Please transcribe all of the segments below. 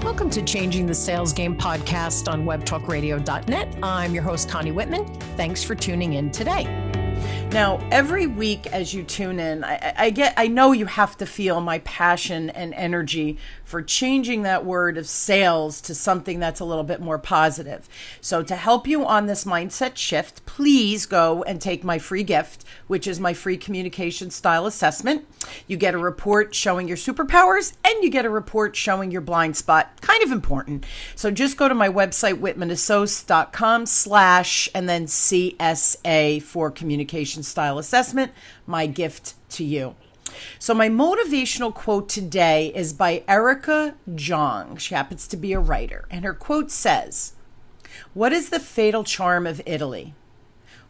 Welcome to Changing the Sales Game podcast on webtalkradio.net. I'm your host, Connie Whitman. Thanks for tuning in today. Now, every week as you tune in, I know you have to feel my passion and energy for changing that word of sales to something that's a little bit more positive. So to help you on this mindset shift, please go and take my free gift, which is my free communication style assessment. You get a report showing your superpowers and you get a report showing your blind spot. Kind of important. So just go to my website, whitmanassociates.com/ and then CSA for communication style assessment, my gift to you. So my motivational quote today is by Erica Jong. She happens to be a writer, and her quote says, "What is the fatal charm of Italy?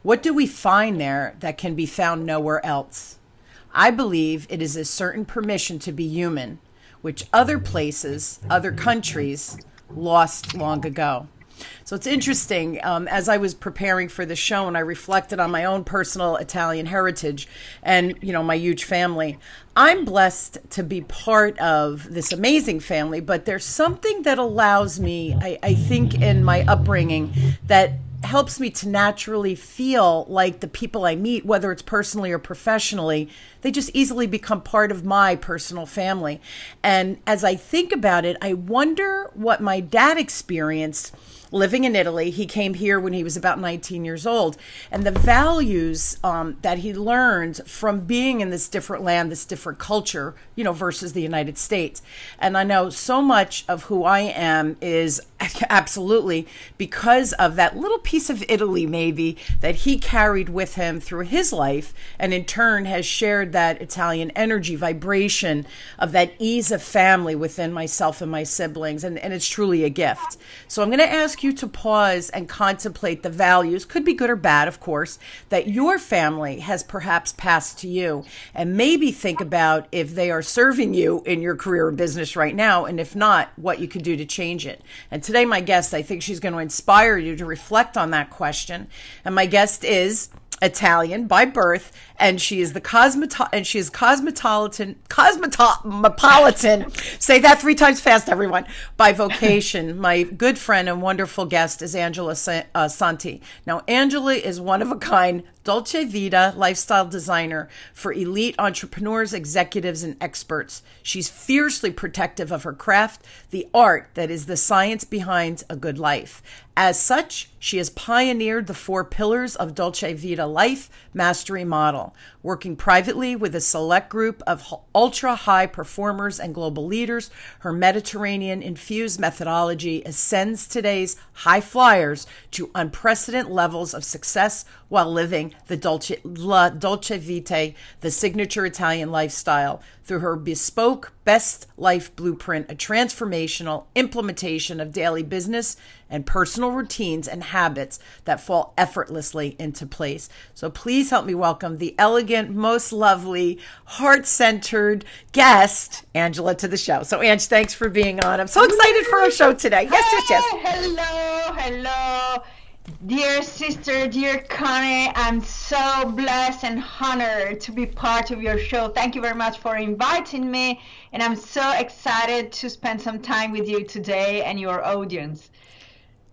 What do we find there that can be found nowhere else? I believe it is a certain permission to be human, which other places, other countries lost long ago." So it's interesting, as I was preparing for the show and I reflected on my own personal Italian heritage and, my huge family, I'm blessed to be part of this amazing family, but there's something that allows me, I think in my upbringing, that helps me to naturally feel like the people I meet, whether it's personally or professionally, they just easily become part of my personal family. And as I think about it, I wonder what my dad experienced living in Italy. He came here when he was about 19 years old, and the values that he learned from being in this different land, this different culture, versus the United States. And I know so much of who I am is absolutely because of that little piece of Italy, maybe, that he carried with him through his life, and in turn has shared that Italian energy, vibration of that ease of family within myself and my siblings. And it's truly a gift. So I'm going to ask you to pause and contemplate the values, could be good or bad, of course, that your family has perhaps passed to you, and maybe think about if they are serving you in your career or business right now, and if not, what you could do to change it. And today, my guest, I think she's going to inspire you to reflect on that question. And my guest is Italian by birth, and she is cosmopolitan. Say that 3 times fast, everyone. By vocation. My good friend and wonderful guest is Angela Santi. Now, Angela is one of a kind Dolce Vita lifestyle designer for elite entrepreneurs, executives, and experts. She's fiercely protective of her craft, the art that is the science behind a good life. As such, she has pioneered the 4 pillars of Dolce Vita life mastery model, working privately with a select group of ultra-high performers and global leaders. Her Mediterranean-infused methodology ascends today's high flyers to unprecedented levels of success while living the Dolce Vita, the signature Italian lifestyle, through her bespoke best life blueprint, a transformational implementation of daily business and personal routines and habits that fall effortlessly into place. So please help me welcome the elegant, most lovely, heart-centered guest, Angela, to the show. So Ange, thanks for being on. I'm so excited for our show today. Yes. Hello. Dear sister, dear Connie, I'm so blessed and honored to be part of your show. Thank you very much for inviting me, and I'm so excited to spend some time with you today and your audience.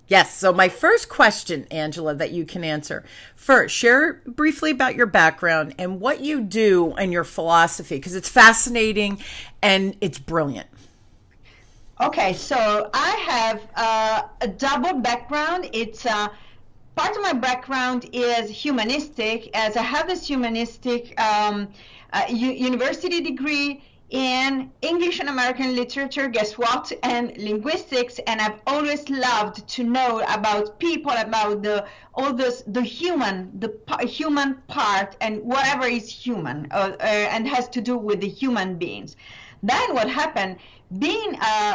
Yes, so my first question, Angela, that you can answer. First, share briefly about your background and what you do and your philosophy, because it's fascinating and it's brilliant. Okay, so I have a double background. It's part of my background is humanistic, as I have this humanistic university degree in English and American literature, guess what, and linguistics, and I've always loved to know about people, about the human part and whatever is human and has to do with the human beings. Then what happened, being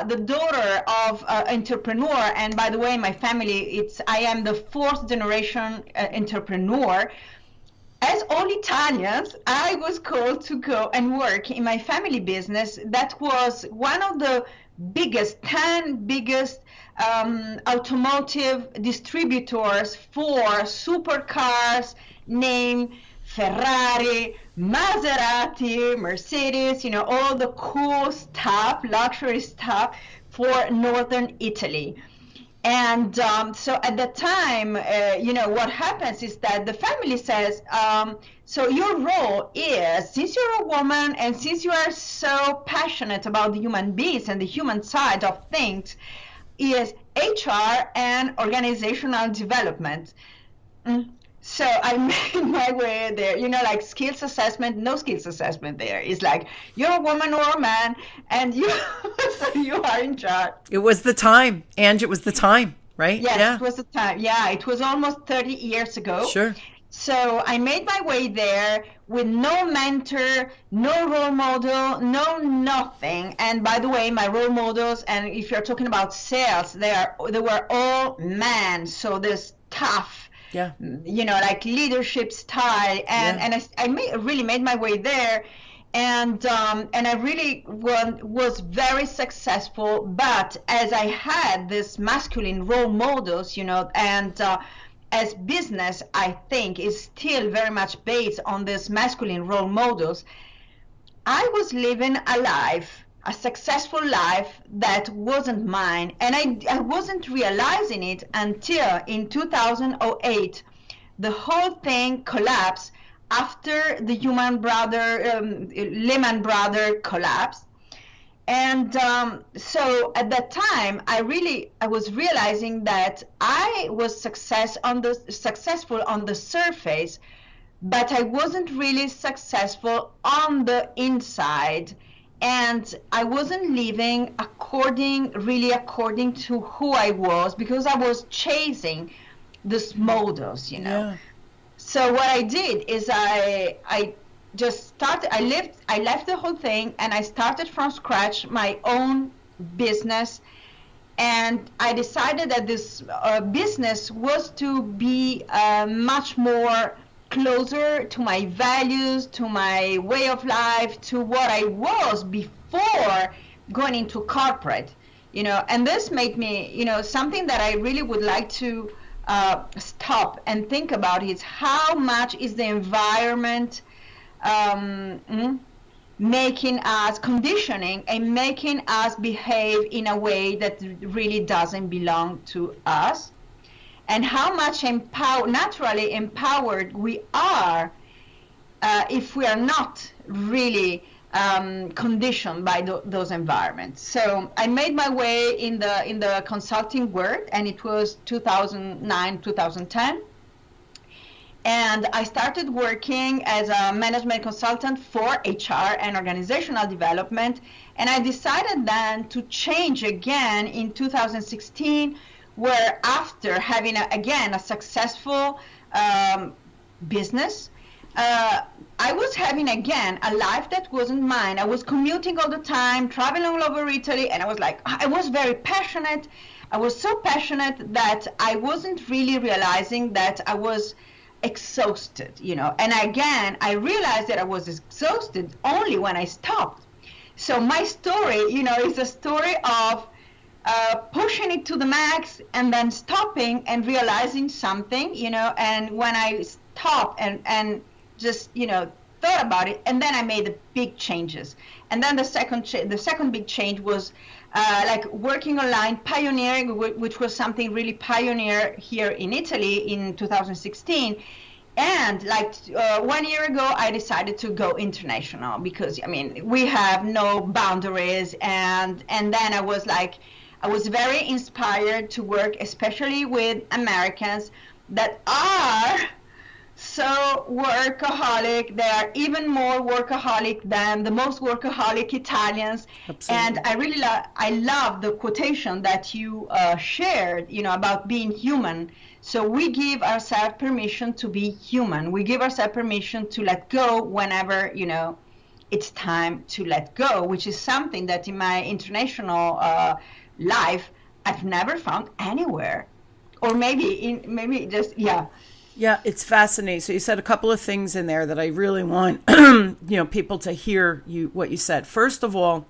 the daughter of entrepreneur, and by the way, my family, I am the 4th generation entrepreneur. As all Italians, I was called to go and work in my family business. That was one of the 10 biggest automotive distributors for supercars named Ferrari, Maserati, Mercedes, all the cool stuff, luxury stuff for northern Italy. And so at the time, what happens is that the family says, so your role is, since you're a woman and since you are so passionate about the human beings and the human side of things, is HR and organizational development. So I made my way there, like skills assessment, no skills assessment there. It's like, you're a woman or a man, and you are in charge. It was the time, Ange, it was the time, right? Yes, yeah. It was the time. Yeah, it was almost 30 years ago. Sure. So I made my way there with no mentor, no role model, no nothing. And by the way, my role models, and if you're talking about sales, they were all men. So this tough, yeah, like leadership style, and I really made my way there, and I really was very successful. But as I had this masculine role models, and as business, I think, is still very much based on this masculine role models, I was living a successful life that wasn't mine. And I wasn't realizing it until in 2008, the whole thing collapsed after the Lehman Brothers collapsed. And so at that time, I was realizing that I was successful on the surface, but I wasn't really successful on the inside. And I wasn't living according to who I was, because I was chasing these models, Yeah. So what I did is I just started, I left the whole thing, and I started from scratch my own business. And I decided that this business was to be much more closer to my values, to my way of life, to what I was before going into corporate, and this made me, something that I really would like to stop and think about is how much is the environment making us, conditioning and making us behave in a way that really doesn't belong to us. And how much naturally empowered we are if we are not really conditioned by those environments. So I made my way in the consulting world, and it was 2009, 2010. And I started working as a management consultant for HR and organizational development. And I decided then to change again in 2016, where after having a successful business, I was having again a life that wasn't mine. I was commuting all the time, traveling all over Italy, and I was very passionate. I was so passionate that I wasn't really realizing that I was exhausted, And again, I realized that I was exhausted only when I stopped. So my story, is a story of pushing it to the max and then stopping and realizing something, and when I stopped and just, thought about it, and then I made the big changes. And then the second big change was working online, pioneering, which was something really pioneer here in Italy in 2016. And 1 year ago, I decided to go international because, we have no boundaries. And then I was very inspired to work, especially with Americans that are so workaholic. They are even more workaholic than the most workaholic Italians. Absolutely. And I really I love the quotation that you shared, about being human. So we give ourselves permission to be human. We give ourselves permission to let go whenever, it's time to let go, which is something that in my international life I've never found anywhere, or maybe just Yeah, it's fascinating. So you said a couple of things in there that I really want people to hear what you said. First of all,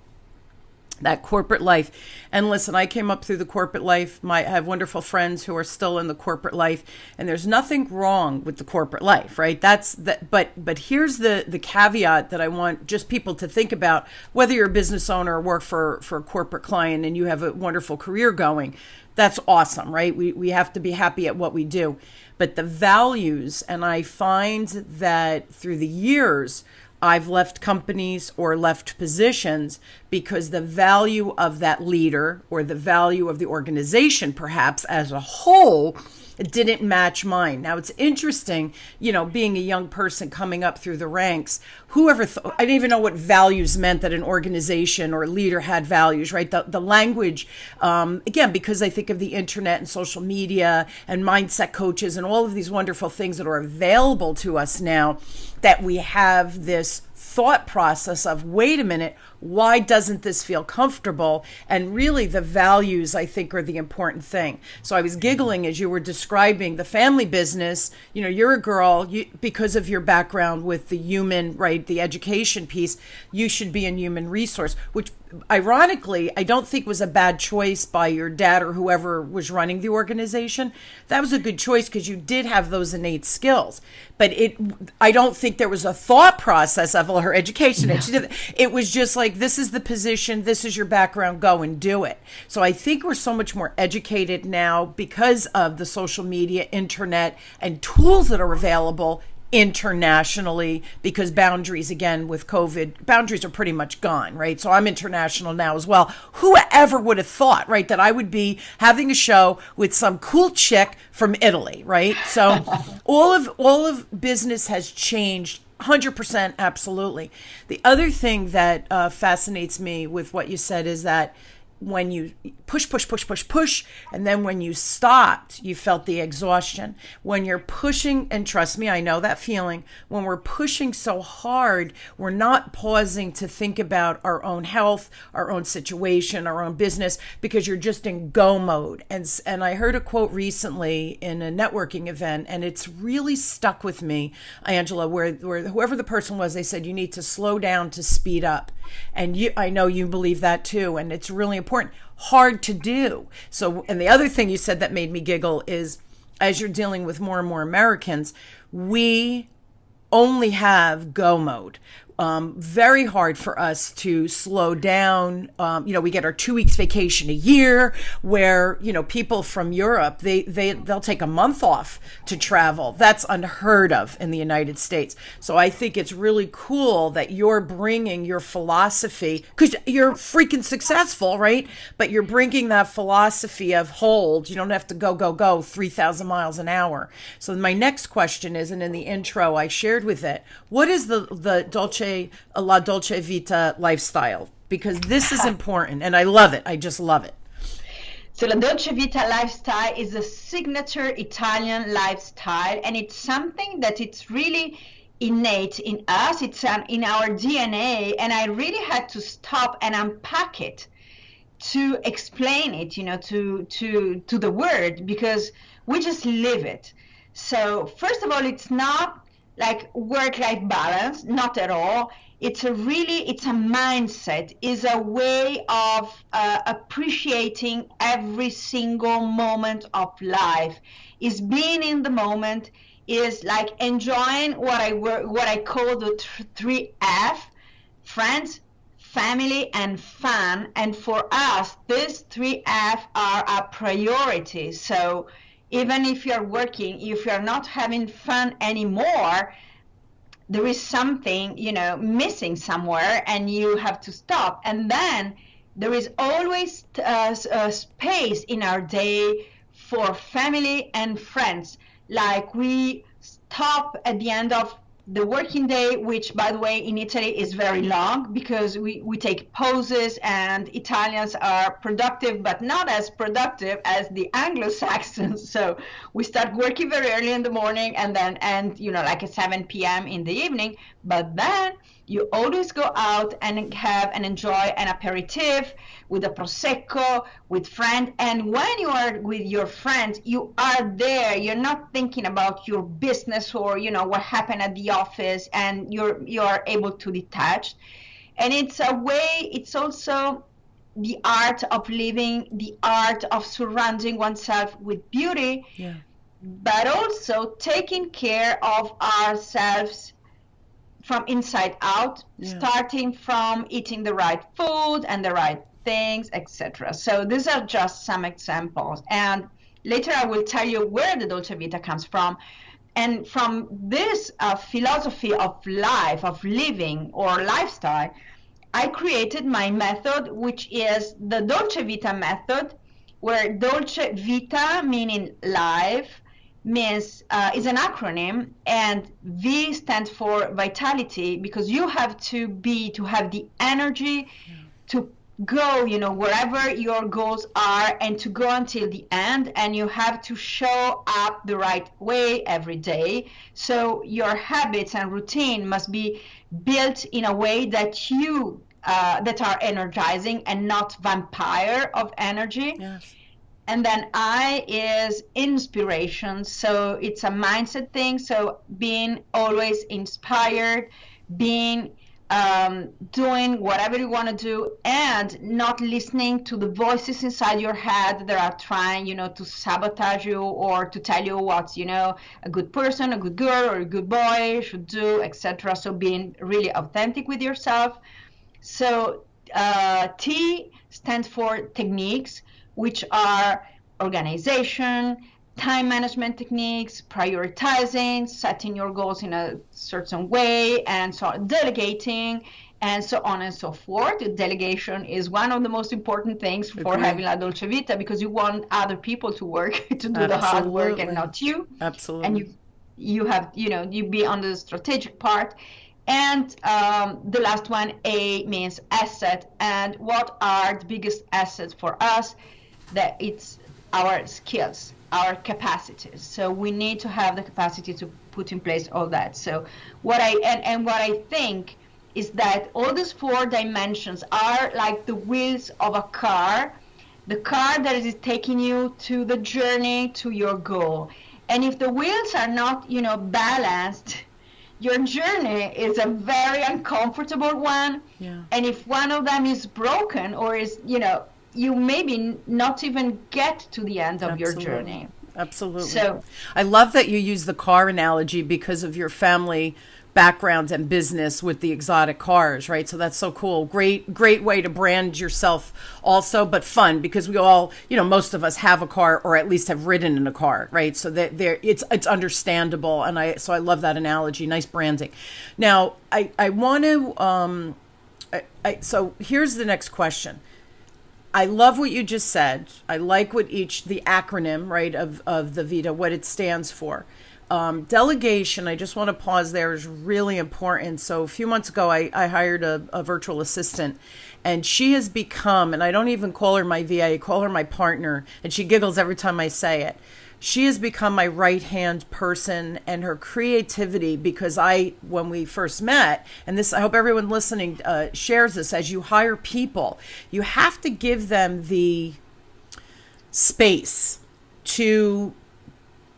that corporate life. And listen, I came up through the corporate life. I have wonderful friends who are still in the corporate life, and there's nothing wrong with the corporate life, right? That's that. But here's the caveat that I want just people to think about, whether you're a business owner or work for a corporate client and you have a wonderful career going. That's awesome, right? We have to be happy at what we do. But the values, and I find that through the years, I've left companies or left positions because the value of that leader or the value of the organization, perhaps as a whole, didn't match mine. Now, it's interesting, being a young person coming up through the ranks, I didn't even know what values meant, that an organization or a leader had values, right? The language, again, because I think of the internet and social media and mindset coaches and all of these wonderful things that are available to us now, that we have this thought process of, wait a minute, why doesn't this feel comfortable? And really the values, I think, are the important thing. So I was giggling as you were describing the family business. You're a girl, because of your background with the human, right, the education piece, you should be in human resource, which ironically, I don't think was a bad choice by your dad or whoever was running the organization. That was a good choice because you did have those innate skills. But I don't think there was a thought process of her education. No. It was just like, this is the position, this is your background, go and do it. So I think we're so much more educated now because of the social media, internet, and tools that are available internationally, because boundaries, again, with COVID, boundaries are pretty much gone, right? So I'm international now as well. Whoever would have thought, right, that I would be having a show with some cool chick from Italy, right? So all of business has changed 100%, absolutely. The other thing that fascinates me with what you said is that when you push, and then when you stopped, you felt the exhaustion. When you're pushing, and trust me, I know that feeling, when we're pushing so hard, we're not pausing to think about our own health, our own situation, our own business, because you're just in go mode. And I heard a quote recently in a networking event, and it's really stuck with me, Angela, where whoever the person was, they said, you need to slow down to speed up. And I know you believe that too, and it's really important. Hard to do. So, and the other thing you said that made me giggle is, as you're dealing with more and more Americans, we only have go mode. Very hard for us to slow down. We get our 2 weeks vacation a year, where, people from Europe, they'll take a month off to travel. That's unheard of in the United States. So I think it's really cool that you're bringing your philosophy, because you're freaking successful, right? But you're bringing that philosophy of hold. You don't have to go 3,000 miles an hour. So my next question is, and in the intro I shared with it, what is the Dolce Vita lifestyle? Because this is important, and I love it. I just love it. So the Dolce Vita lifestyle is a signature Italian lifestyle, and it's something that it's really innate in us. It's in our DNA, and I really had to stop and unpack it to explain it, to the word, because we just live it. So first of all, it's not like work-life balance, not at all. It's a mindset, is a way of appreciating every single moment of life, is being in the moment, is like enjoying what I call the 3F, friends, family, and fun. And for us, these 3F are a priority. So even if you're working, if you're not having fun anymore, there is something, missing somewhere, and you have to stop. And then there is always a space in our day for family and friends. Like we stop at the end of the working day, which, by the way, in Italy is very long, because we take pauses, and Italians are productive, but not as productive as the Anglo-Saxons. So we start working very early in the morning and then end, like at 7 p.m. in the evening. But then you always go out and have and enjoy an aperitif with a prosecco, with friends. And when you are with your friends, you are there. You're not thinking about your business or, what happened at the office, and you are able to detach. And it's a way, it's also the art of living, the art of surrounding oneself with beauty, but also taking care of ourselves from inside out, starting from eating the right food and the right things, etc. So these are just some examples. And later I will tell you where the Dolce Vita comes from. And from this philosophy of life, of living or lifestyle, I created my method, which is the Dolce Vita method, where Dolce Vita, meaning life, means is an acronym, and V stands for vitality, because you have to have the energy to go, wherever your goals are, and to go until the end, and you have to show up the right way every day. So your habits and routine must be built in a way that you that are energizing and not vampire of energy. Yes. And then I is inspiration. So it's a mindset thing. So being always inspired, being doing whatever you want to do, and not listening to the voices inside your head that are trying, to sabotage you or to tell you what's, a good person, a good girl, or a good boy should do, etc. So being really authentic with yourself. So T stands for techniques, which are organization, time management techniques, prioritizing, setting your goals in a certain way, and so delegating, and so on and so forth. Delegation is one of the most important things for having La Dolce Vita, because you want other people to work, to do the hard work and not you. Absolutely. And you have, you be on the strategic part. And the last one, A, means asset. And what are the biggest assets for us? That it's our skills, our capacities. So we need to have the capacity to put in place all that. So what I think is that all these 4 dimensions are like the wheels of a car, the car that is taking you to the journey to your goal. And if the wheels are not, balanced, your journey is a very uncomfortable one. Yeah. And if one of them is broken, or is, you maybe not even get to the end of your journey. Absolutely. So I love that you use the car analogy because of your family background and business with the exotic cars, right? So that's so cool. Great way to brand yourself also, but fun, because we all, most of us have a car, or at least have ridden in a car, right? So that it's understandable. And I love that analogy. Nice branding. Now I want to, so here's the next question. I love what you just said. I like what the acronym, right, of the Vita, what it stands for. Delegation, I just want to pause there, is really important. So a few months ago, I hired a virtual assistant, and she has become, and I don't even call her my VA, I call her my partner, and she giggles every time I say it. She has become my right-hand person, and her creativity, because when we first met, and this, I hope everyone listening shares this, as you hire people, you have to give them the space to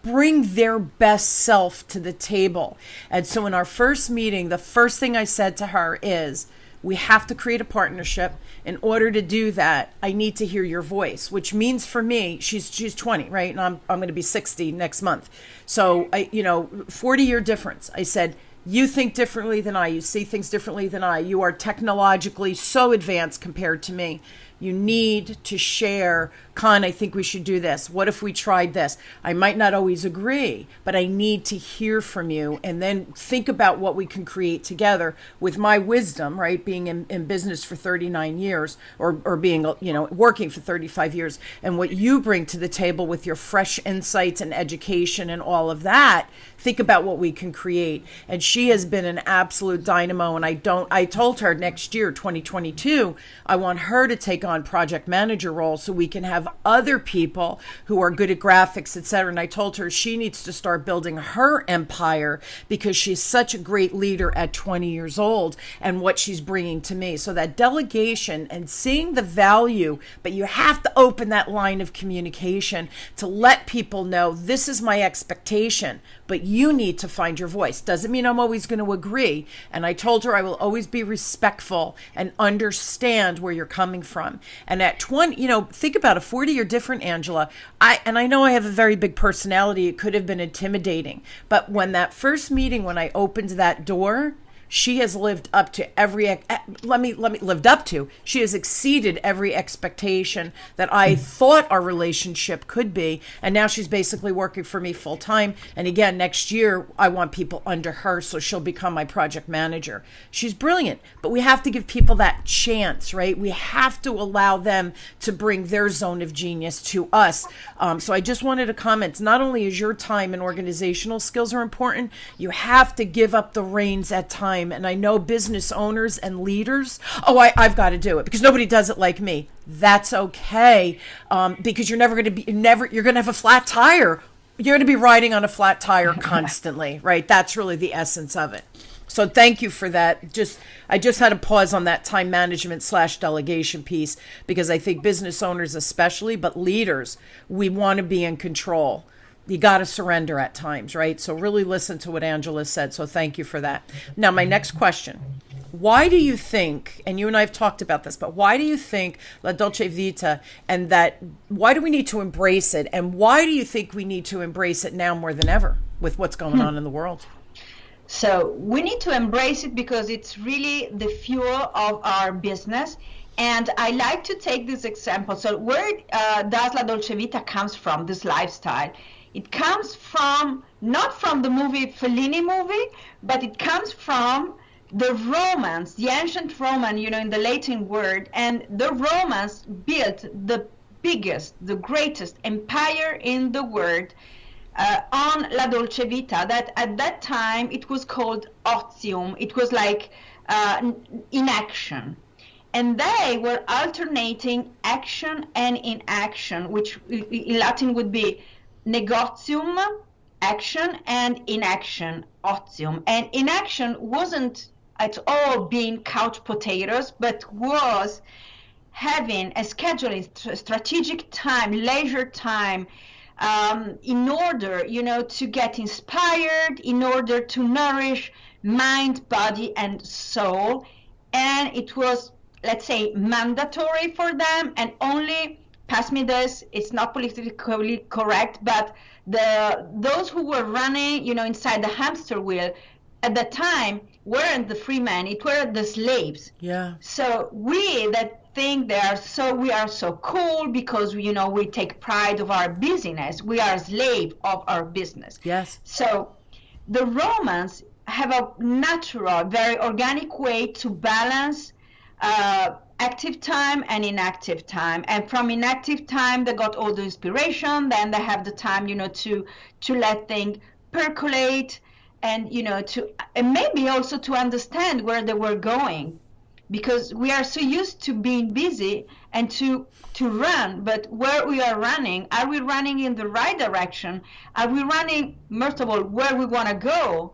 bring their best self to the table. And so in our first meeting, the first thing I said to her is, we have to create a partnership. In order to do that, I need to hear your voice, which means for me, she's 20, right? And I'm going to be 60 next month. So 40-year difference. I said, you think differently than I, you see things differently than I, you are technologically so advanced compared to me. You need to share, Con, I think we should do this. What if we tried this? I might not always agree, but I need to hear from you, and then think about what we can create together with my wisdom, right? Being in business for 39 years, or being, working for 35 years, and what you bring to the table with your fresh insights and education and all of that. Think about what we can create. And she has been an absolute dynamo. And I told her next year, 2022, I want her to take on project manager role so we can have other people who are good at graphics, etc. And I told her she needs to start building her empire, because she's such a great leader at 20 years old, and what she's bringing to me. So that delegation and seeing the value, but you have to open that line of communication to let people know, this is my expectation, but you need to find your voice. Doesn't mean I'm always going to agree. And I told her I will always be respectful and understand where you're coming from. them. And at 20, think about a 40-year different Angela. I know I have a very big personality. It could have been intimidating. But when that first meeting, when I opened that door, she has lived up to she has exceeded every expectation that I thought our relationship could be. And now she's basically working for me full time. And again, next year, I want people under her, so she'll become my project manager. She's brilliant, but we have to give people that chance, right? We have to allow them to bring their zone of genius to us. So I just wanted to comment, not only is your time and organizational skills are important, you have to give up the reins at times. And I know business owners and leaders, I've got to do it because nobody does it like me. That's okay, because you're going to have a flat tire. You're going to be riding on a flat tire constantly, right? That's really the essence of it. So thank you for that. I just had to pause on that time management / delegation piece because I think business owners especially, but leaders, we want to be in control. You got to surrender at times, right? So really listen to what Angela said. So thank you for that. Now, my next question. Why do you think, and you and I have talked about this, but why do you think La Dolce Vita why do we need to embrace it? And why do you think we need to embrace it now more than ever with what's going on in the world? So we need to embrace it because it's really the fuel of our business. And I like to take this example. So where does La Dolce Vita comes from, this lifestyle? It comes from, not from the Fellini movie, but it comes from the Romans, the ancient Roman, in the Latin word. And the Romans built the biggest, the greatest empire in the world on La Dolce Vita, that at that time it was called otium. It was like inaction. And they were alternating action and inaction, which in Latin would be negotium, action, and inaction, otium. And inaction wasn't at all being couch potatoes, but was having a scheduling strategic time, leisure time, in order, to get inspired, in order to nourish mind, body, and soul. And it was, let's say, mandatory for them, and only, pass me this, it's not politically correct, but those who were running, inside the hamster wheel at the time weren't the free men, it were the slaves. Yeah. So we that think we are so cool because we take pride of our busyness. We are slave of our business. Yes. So the Romans have a natural, very organic way to balance active time and inactive time. And from inactive time, they got all the inspiration. Then they have the time, to let things percolate and, and maybe also to understand where they were going. Because we are so used to being busy and to run, but where we are running, are we running in the right direction? Are we running, first of all, where we want to go?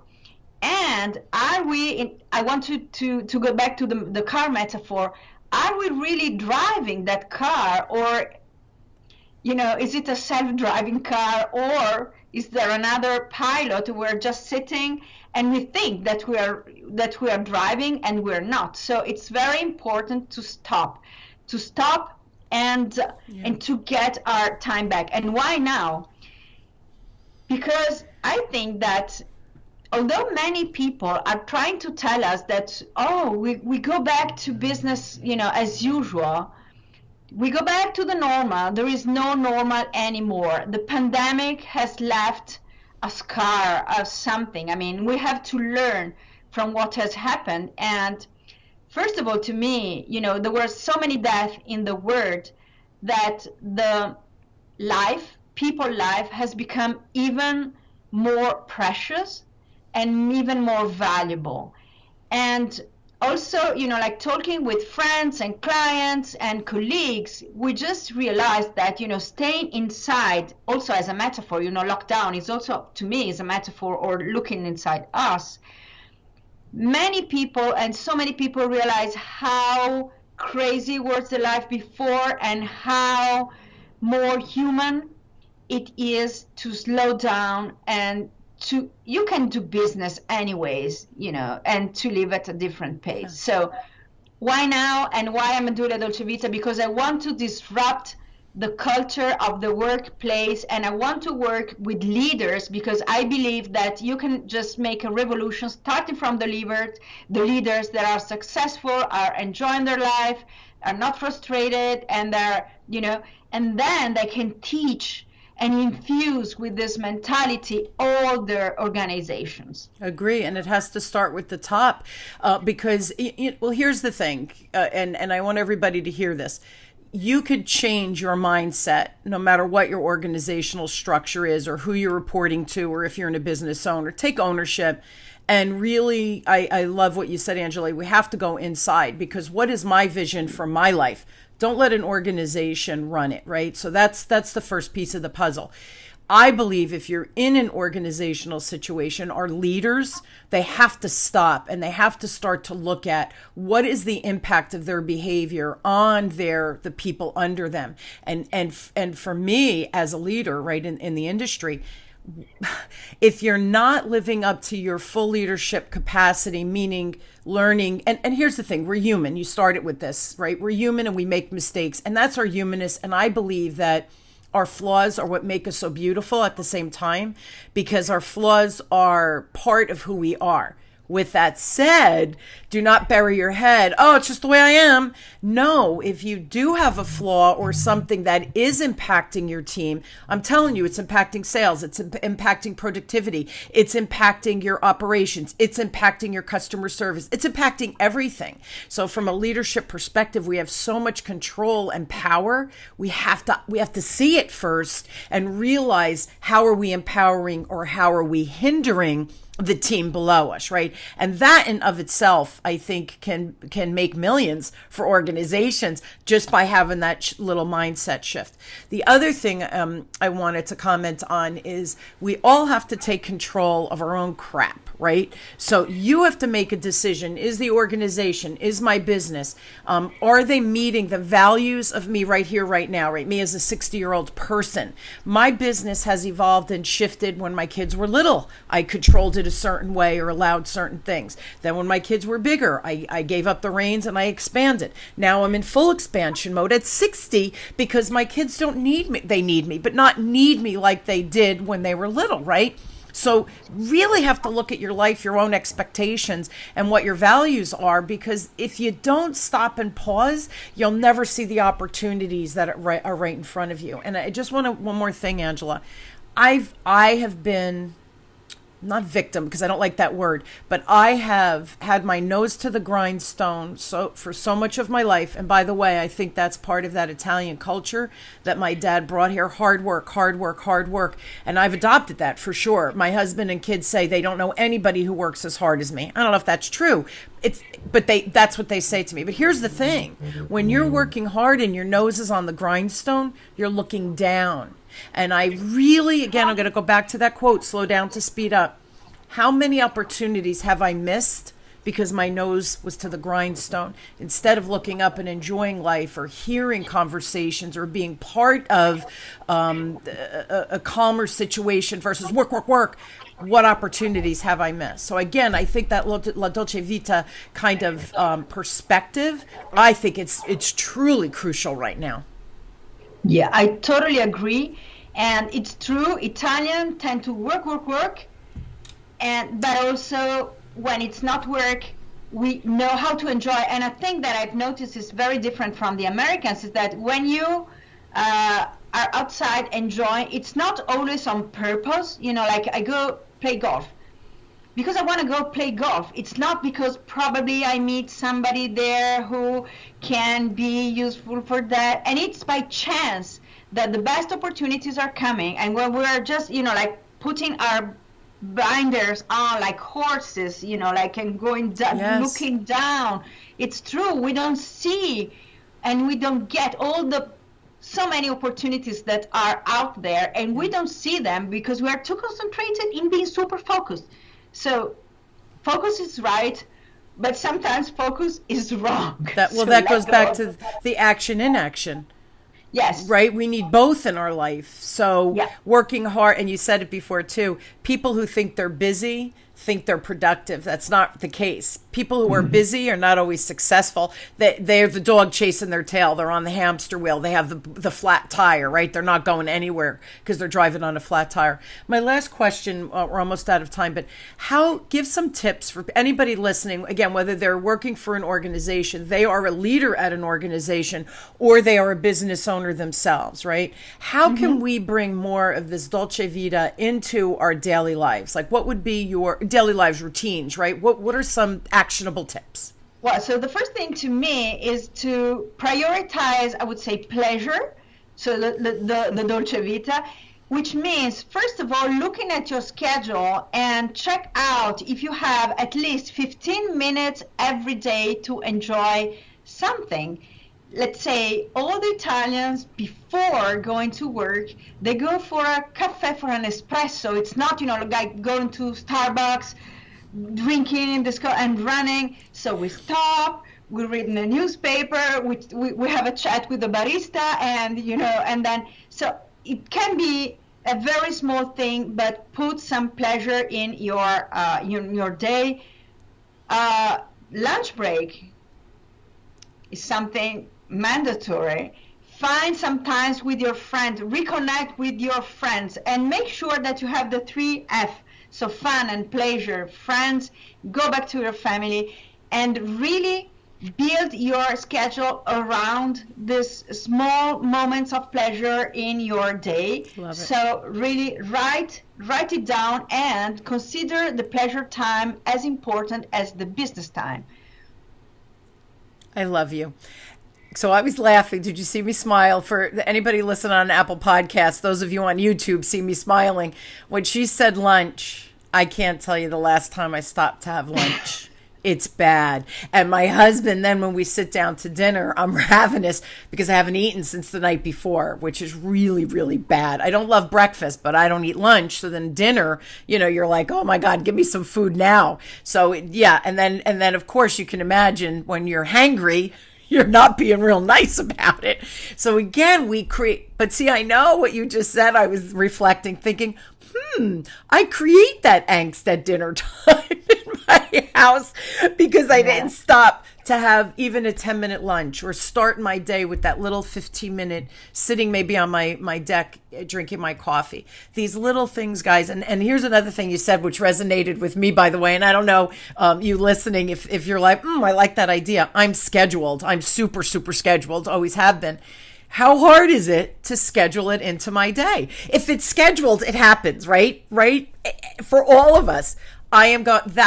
And are we, I want to go back to the car metaphor, are we really driving that car, or, is it a self-driving car, or is there another pilot? We're just sitting and we think that we are driving and we're not. So it's very important to stop and to get our time back. And why now? Because I think that although many people are trying to tell us that, we go back to business, as usual, we go back to the normal, there is no normal anymore. The pandemic has left a scar of something. I mean, we have to learn from what has happened. And first of all, to me, there were so many deaths in the world that the people life has become even more precious and even more valuable. And also, like talking with friends and clients and colleagues, we just realized that, staying inside also as a metaphor, lockdown is also, to me, is a metaphor, or looking inside us. Many people, and so many people, realize how crazy was the life before and how more human it is to slow down and you can do business anyways, and to live at a different pace. So Why now and why I'm doing a Dolce Vita? Because I want to disrupt the culture of the workplace, and I want to work with leaders, because I believe that you can just make a revolution starting from the leaders that are successful, are enjoying their life, are not frustrated, and they're, and then they can teach and infuse with this mentality all their organizations. Agree, and it has to start with the top, because well, here's the thing, and I want everybody to hear this. You could change your mindset no matter what your organizational structure is, or who you're reporting to, or if you're in a business owner. Take ownership. And really, I love what you said, Angela. We have to go inside, because what is my vision for my life? Don't let an organization run it, right? So that's the first piece of the puzzle. I believe if you're in an organizational situation, our leaders, they have to stop and they have to start to look at what is the impact of their behavior on the people under them. And for me as a leader, right, in the industry, if you're not living up to your full leadership capacity, meaning learning, and here's the thing, we're human. You started with this, right? We're human and we make mistakes, and that's our humanness. And I believe that our flaws are what make us so beautiful at the same time, because our flaws are part of who we are. With that said, do not bury your head. Oh, it's just the way I am. No, if you do have a flaw or something that is impacting your team, I'm telling you, it's impacting sales. It's impacting productivity. It's impacting your operations. It's impacting your customer service. It's impacting everything. So from a leadership perspective, we have so much control and power. We have to see it first and realize, how are we empowering or how are we hindering the team below us, right? And that in of itself, I think, can make millions for organizations just by having that little mindset shift. The other thing I wanted to comment on is we all have to take control of our own crap, right? So you have to make a decision. Is the organization, is my business, are they meeting the values of me right here, right now, right? Me as a 60-year-old person. My business has evolved and shifted. When my kids were little, I controlled it a certain way or allowed certain things. Then when my kids were bigger, I gave up the reins and I expanded. Now I'm in full expansion mode at 60, because my kids don't need me. They need me, but not need me like they did when they were little, right? So really have to look at your life, your own expectations, and what your values are, because if you don't stop and pause, you'll never see the opportunities that are right in front of you. And I just want one more thing, Angela. I have been, not victim, because I don't like that word, but I have had my nose to the grindstone for so much of my life. And by the way, I think that's part of that Italian culture that my dad brought here. Hard work, hard work, hard work. And I've adopted that for sure. My husband and kids say they don't know anybody who works as hard as me. I don't know if that's true. That's what they say to me. But here's the thing. When you're working hard and your nose is on the grindstone, you're looking down. And I really, again, I'm going to go back to that quote, slow down to speed up. How many opportunities have I missed because my nose was to the grindstone, instead of looking up and enjoying life, or hearing conversations, or being part of a calmer situation versus work, work, work? What opportunities have I missed? So again, I think that La Dolce Vita kind of perspective, I think it's truly crucial right now. Yeah, I totally agree. And it's true, Italians tend to work, work, work. But also when it's not work, we know how to enjoy. And I think that I've noticed is very different from the Americans, is that when you are outside enjoying, it's not always on purpose. Like I go play golf because I want to go play golf. It's not because probably I meet somebody there who can be useful for that. And it's by chance that the best opportunities are coming. And when we're just, like putting our blinders on like horses, and going down, yes, looking down. It's true. We don't see and we don't get so many opportunities that are out there, and we don't see them because we are too concentrated in being super focused. So focus is right, but sometimes focus is wrong. That goes back to the action in action. Yes. Right? We need both in our life. So yeah, working hard, and you said it before too, people who think they're busy think they're productive. That's not the case. People who are busy are not always successful. They're the dog chasing their tail. They're on the hamster wheel. They have the flat tire, right? They're not going anywhere because they're driving on a flat tire. My last question, we're almost out of time, but give some tips for anybody listening, again, whether they're working for an organization, they are a leader at an organization, or they are a business owner themselves, right? How can we bring more of this Dolce Vita into our daily lives? Like, what would be your daily lives routines, right? What are some actionable tips? Well, so the first thing to me is to prioritize, I would say, pleasure. So the Dolce Vita, which means, first of all, looking at your schedule and check out if you have at least 15 minutes every day to enjoy something. Let's say all the Italians, before going to work, they go for a cafe, for an espresso. It's not, like going to Starbucks, drinking and running. So we stop, we read in the newspaper, we have a chat with the barista, and then, so it can be a very small thing, but put some pleasure in your day. Lunch break is something mandatory. Find some times with your friends, reconnect with your friends, and make sure that you have the 3F. So fun and pleasure, friends, go back to your family, and really build your schedule around these small moments of pleasure in your day. Love it. So really write it down and consider the pleasure time as important as the business time. I love you. So I was laughing. Did you see me smile? For anybody listening on Apple Podcasts, those of you on YouTube see me smiling. When she said lunch, I can't tell you the last time I stopped to have lunch. It's bad. And my husband, then when we sit down to dinner, I'm ravenous because I haven't eaten since the night before, which is really, really bad. I don't love breakfast, but I don't eat lunch. So then dinner, you're like, oh my God, give me some food now. So yeah. And then of course you can imagine when you're hangry, you're not being real nice about it. So again, we create, but see, I know what you just said. I was reflecting, thinking, I create that angst at dinner time in my house because I didn't stop to have even a 10-minute lunch or start my day with that little 15-minute sitting maybe on my deck drinking my coffee. These little things, guys. And here's another thing you said, which resonated with me, by the way. And I don't know, you listening, if you're like, I like that idea. I'm scheduled. I'm super, super scheduled. Always have been. How hard is it to schedule it into my day? If it's scheduled, it happens, right? Right? For all of us. I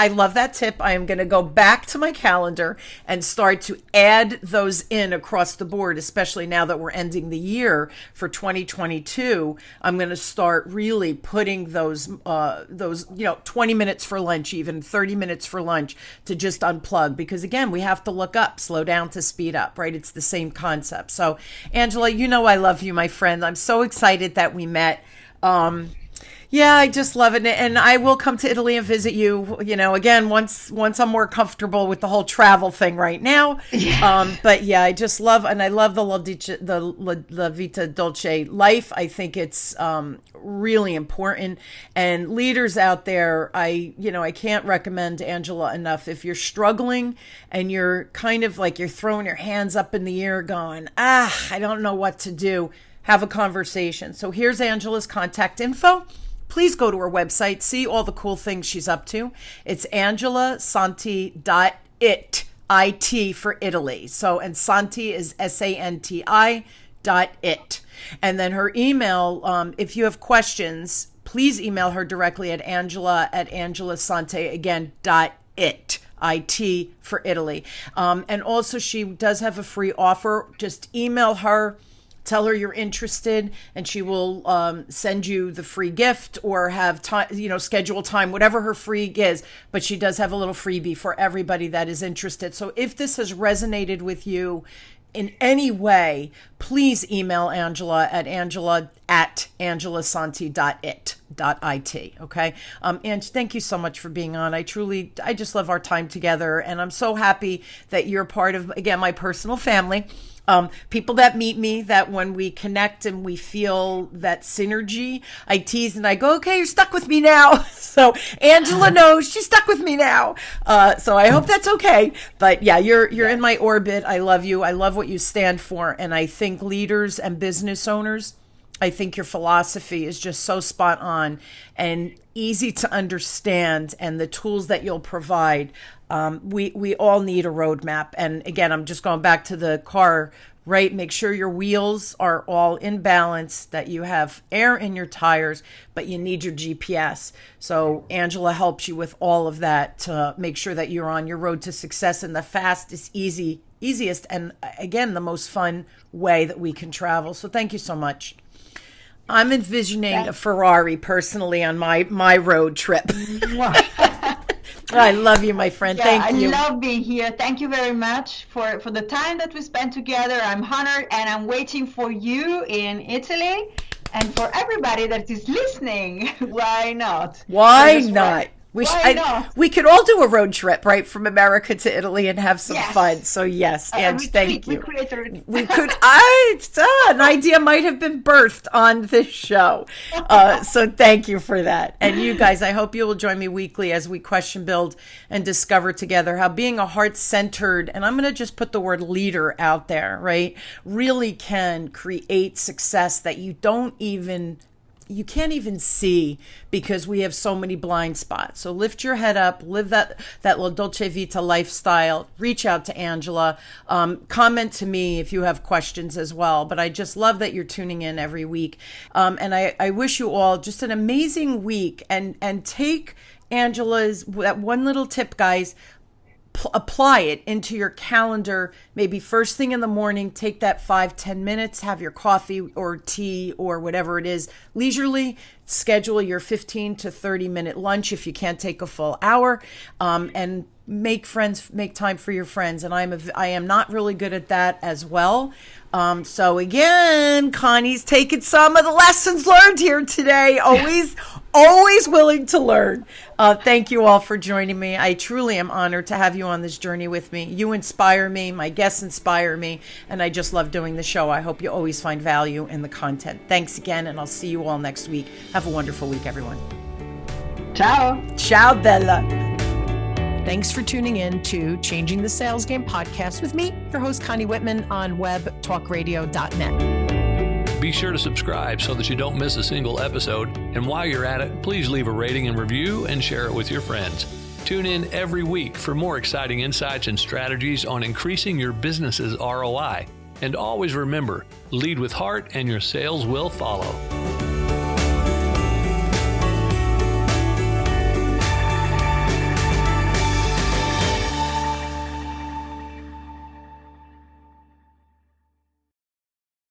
love that tip. I am going to go back to my calendar and start to add those in across the board, especially now that we're ending the year for 2022. I'm going to start really putting those 20 minutes for lunch, even 30 minutes for lunch to just unplug. Because again, we have to look up, slow down to speed up, right? It's the same concept. So Angela, I love you, my friend. I'm so excited that we met. Yeah, I just love it. And I will come to Italy and visit you, again, once I'm more comfortable with the whole travel thing right now. Yeah. But yeah, I just love, and I love the La Vita Dolce life. I think it's really important. And leaders out there, I can't recommend Angela enough. If you're struggling and you're kind of like you're throwing your hands up in the air going, I don't know what to do, have a conversation. So here's Angela's contact info. Please go to her website, see all the cool things she's up to. It's angelasanti.it, IT for Italy. So, and Santi is SANTI.it. And then her email, if you have questions, please email her directly at Angela@AngelaSanti, again, .it. IT for Italy. And also she does have a free offer. Just email her. Tell her you're interested, and she will send you the free gift or have time, schedule time, whatever her free is. But she does have a little freebie for everybody that is interested. So if this has resonated with you in any way, please email Angela at angelasanti.it. Okay. And thank you so much for being on. I just love our time together, and I'm so happy that you're part of, again, my personal family. People that meet me, that when we connect and we feel that synergy, I tease and I go, okay, you're stuck with me now. So Angela knows she's stuck with me now. So I hope that's okay. But yeah, you're in my orbit. I love you. I love what you stand for. And I think leaders and business owners, I think your philosophy is just so spot on and easy to understand, and the tools that you'll provide. We all need a roadmap. And again, I'm just going back to the car, right? Make sure your wheels are all in balance, that you have air in your tires, but you need your GPS. So Angela helps you with all of that to make sure that you're on your road to success in the fastest, easiest, and again, the most fun way that we can travel. So thank you so much. I'm envisioning a Ferrari personally on my road trip. I love you, my friend. Thank you. I love being here. Thank you very much for the time that we spent together. I'm honored, and I'm waiting for you in Italy, and for everybody that is listening. Why not? Why not? Why not? We could all do a road trip, right, from America to Italy and have some fun. So yes, Ange, thank you. We could. An idea might have been birthed on this show. So thank you for that. And you guys, I hope you will join me weekly as we question, build, and discover together how being a heart-centered, and I'm going to just put the word leader out there, right, really can create success that you can't even see, because we have so many blind spots. So lift your head up, live that little Dolce Vita lifestyle, reach out to Angela, comment to me if you have questions as well. But I just love that you're tuning in every week. And I wish you all just an amazing week, and take Angela's, that one little tip, guys. Apply it into your calendar, maybe first thing in the morning. Take that 5-10 minutes, have your coffee or tea or whatever it is leisurely. Schedule your 15 to 30 minute lunch if you can't take a full hour, and make time for your friends. And I am not really good at that as well. So again, Connie's taking some of the lessons learned here today. Always willing to learn. Thank you all for joining me. I truly am honored to have you on this journey with me. You inspire me. My guests inspire me. And I just love doing the show. I hope you always find value in the content. Thanks again, and I'll see you all next week. Have a wonderful week, everyone. Ciao. Ciao, Bella. Thanks for tuning in to Changing the Sales Game podcast with me, your host, Connie Whitman, on webtalkradio.net. Be sure to subscribe so that you don't miss a single episode. And while you're at it, please leave a rating and review and share it with your friends. Tune in every week for more exciting insights and strategies on increasing your business's ROI. And always remember, lead with heart and your sales will follow.